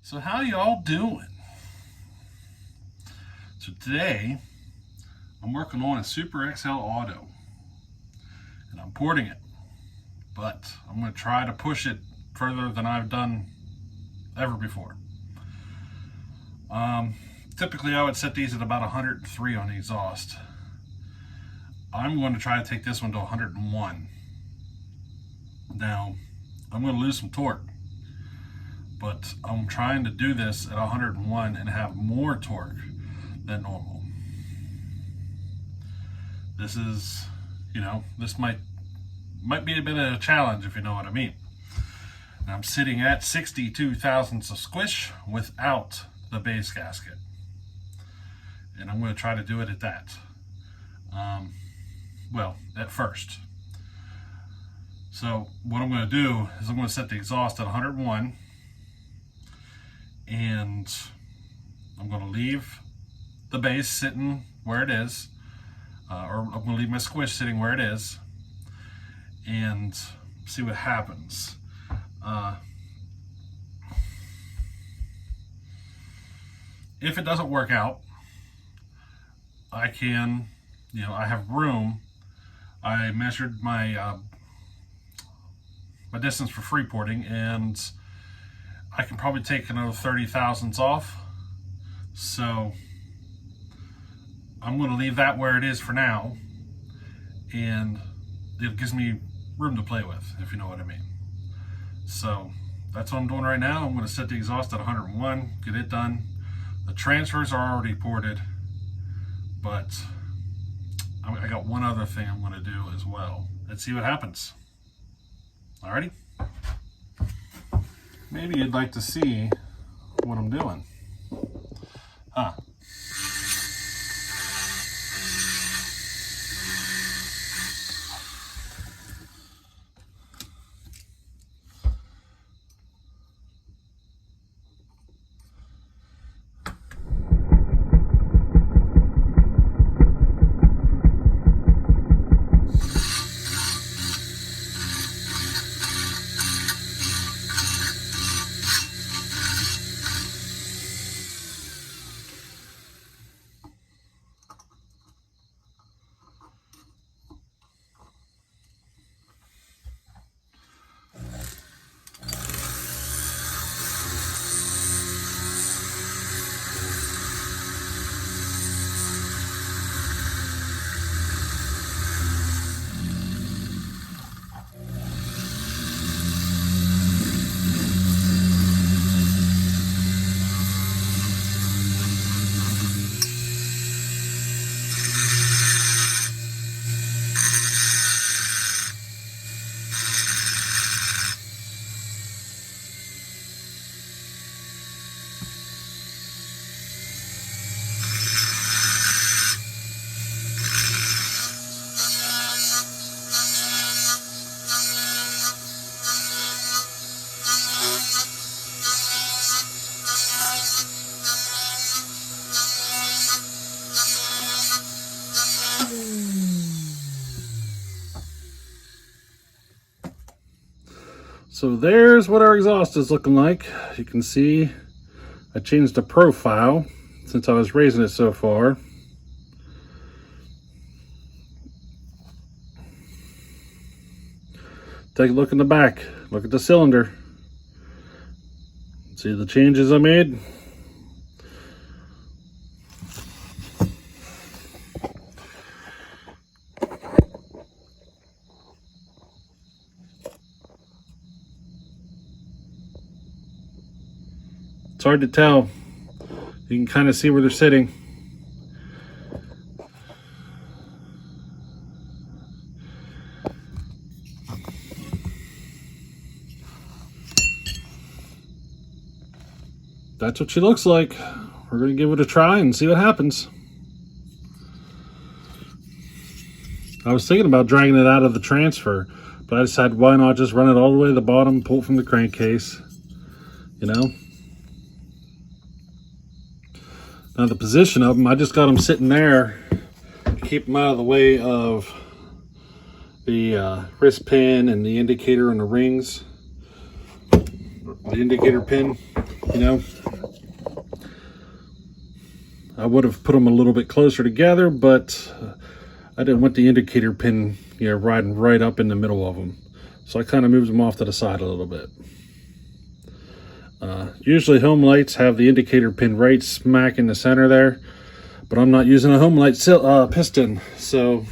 So how y'all doing? So today I'm working on a Super XL-Auto and I'm porting it, but I'm going to try to push it further than I've done ever before. Typically I would set these at about 103 on the exhaust. I'm going to try to take this one to 101. Now I'm going to lose some torque, but I'm trying to do this at 101 and have more torque than normal. This is, this might be a bit of a challenge, if you know what I mean. And I'm sitting at 62 thousandths of squish without the base gasket, and I'm going to try to do it at that. Well, at first. So what I'm going to do is I'm going to set the exhaust at 101, and I'm going to leave the base sitting where it is, or I'm going to leave my squish sitting where it is, and see what happens. If it doesn't work out, I can, I have room. I measured my my distance for free porting, and I can probably take another 30 thousandths off. So I'm going to leave that where it is for now, and it gives me room to play with, if you know what I mean. So that's what I'm doing right now. I'm going to set the exhaust at 101, get it done. The transfers are already ported, but I got one other thing I'm going to do as well. Let's see what happens. Alrighty. Maybe you'd like to see what I'm doing. Huh. So there's what our exhaust is looking like. You can see I changed the profile since I was raising it so far. Take a look in the back. Look at the cylinder. See the changes I made? It's hard to tell. You can kind of see where they're sitting. That's what she looks like. We're going to give it a try and see what happens. I was thinking about dragging it out of the transfer, but I decided why not just run it all the way to the bottom, pull it from the crankcase, Now the position of them, I just got them sitting there to keep them out of the way of the wrist pin and the indicator and the rings, the indicator pin. you know, I would have put them a little bit closer together, but I didn't want the indicator pin, you know, riding right up in the middle of them. So I kind of moved them off to the side a little bit. Usually Homelites have the indicator pin right smack in the center there, but I'm not using a Homelite piston, so,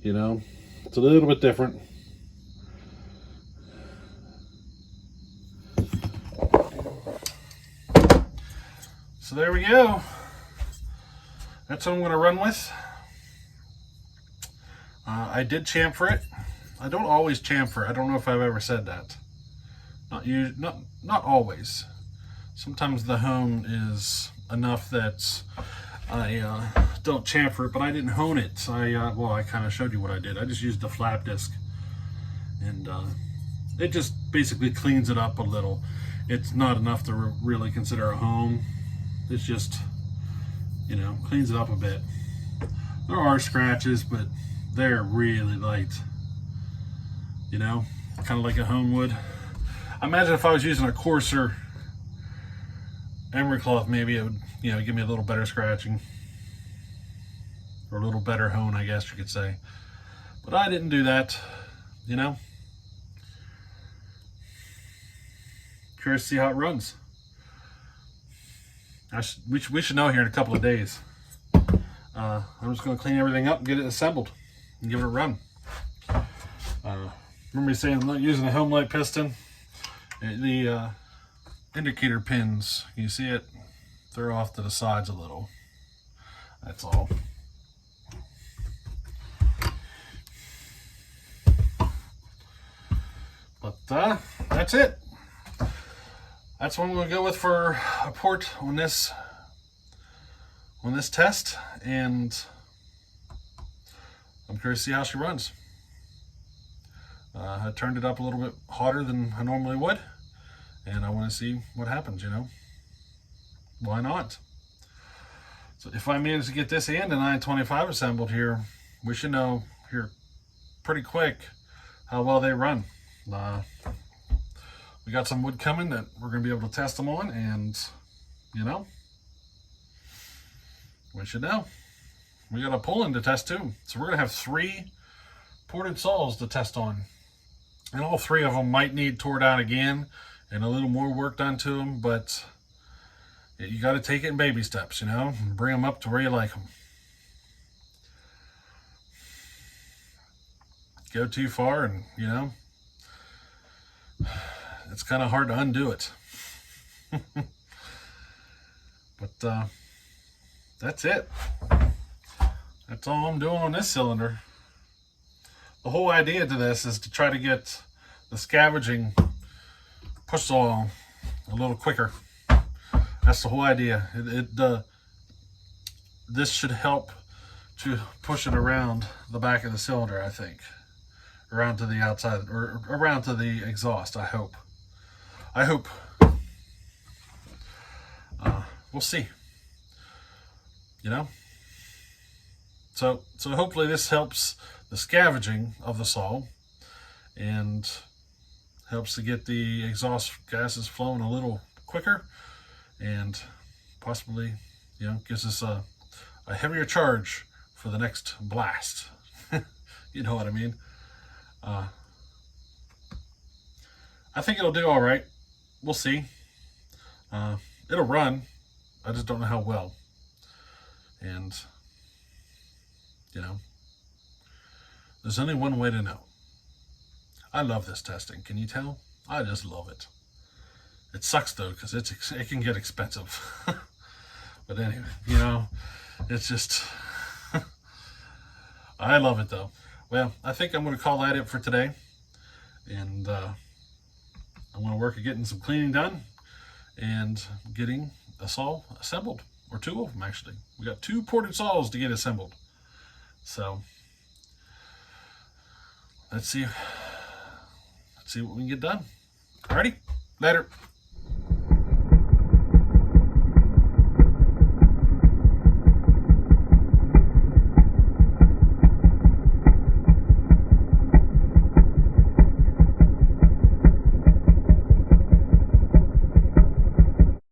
you know, it's a little bit different. So there we go. That's what I'm going to run with. I did chamfer it. I don't always chamfer. I don't know if I've ever said that. Not always. Sometimes the hone is enough that I don't chamfer it, but I didn't hone it. Well, I kind of showed you what I did. I just used the flap disc, and it just basically cleans it up a little. It's not enough to really consider a hone. It's just, you know, cleans it up a bit. There are scratches, but they're really light. You know, kind of like a hone would. I imagine if I was using a coarser emery cloth, maybe it would, you know, give me a little better scratching, or a little better hone, I guess you could say. But I didn't do that, you know. Curious to see how it runs. We should know here in a couple of days. I'm just going to clean everything up and get it assembled and give it a run. Remember me saying I'm not using a Homelite piston? The indicator pins, you see it? They're off to the sides a little. That's all. But that's it. That's what I'm going to go with for a port on this test, and I'm curious to see how she runs. I turned it up a little bit hotter than I normally would, and I want to see what happens, you know. Why not? So if I manage to get this and a 925 assembled here, we should know here pretty quick how well they run. We got some wood coming that we're going to be able to test them on, and, you know, we should know. We got a pull-in to test too. So we're going to have 3 ported saws to test on. And all 3 of them might need tore down again and a little more work done to them, but you got to take it in baby steps, you know, and bring them up to where you like them. Go too far and, you know, it's kind of hard to undo it. But that's it. That's all I'm doing on this cylinder. The whole idea to this is to try to get the scavenging push saw a little quicker. That's the whole idea. This should help to push it around the back of the cylinder, I think. Around to the outside, or around to the exhaust, I hope. We'll see. You know? So hopefully this helps the scavenging of the saw and helps to get the exhaust gases flowing a little quicker, and possibly, you know, gives us a heavier charge for the next blast. You know what I mean? I think it'll do all right. We'll see. It'll run. I just don't know how well. And, you know, there's only one way to know. I love this testing. Can you tell? I just love it. It sucks though, because it can get expensive. But anyway, you know, it's just, I love it though. Well, I think I'm going to call that it for today. And I'm going to work at getting some cleaning done and getting a saw assembled, or 2 of them actually. We got 2 ported saws to get assembled. So let's see what we can get done. Alrighty, later.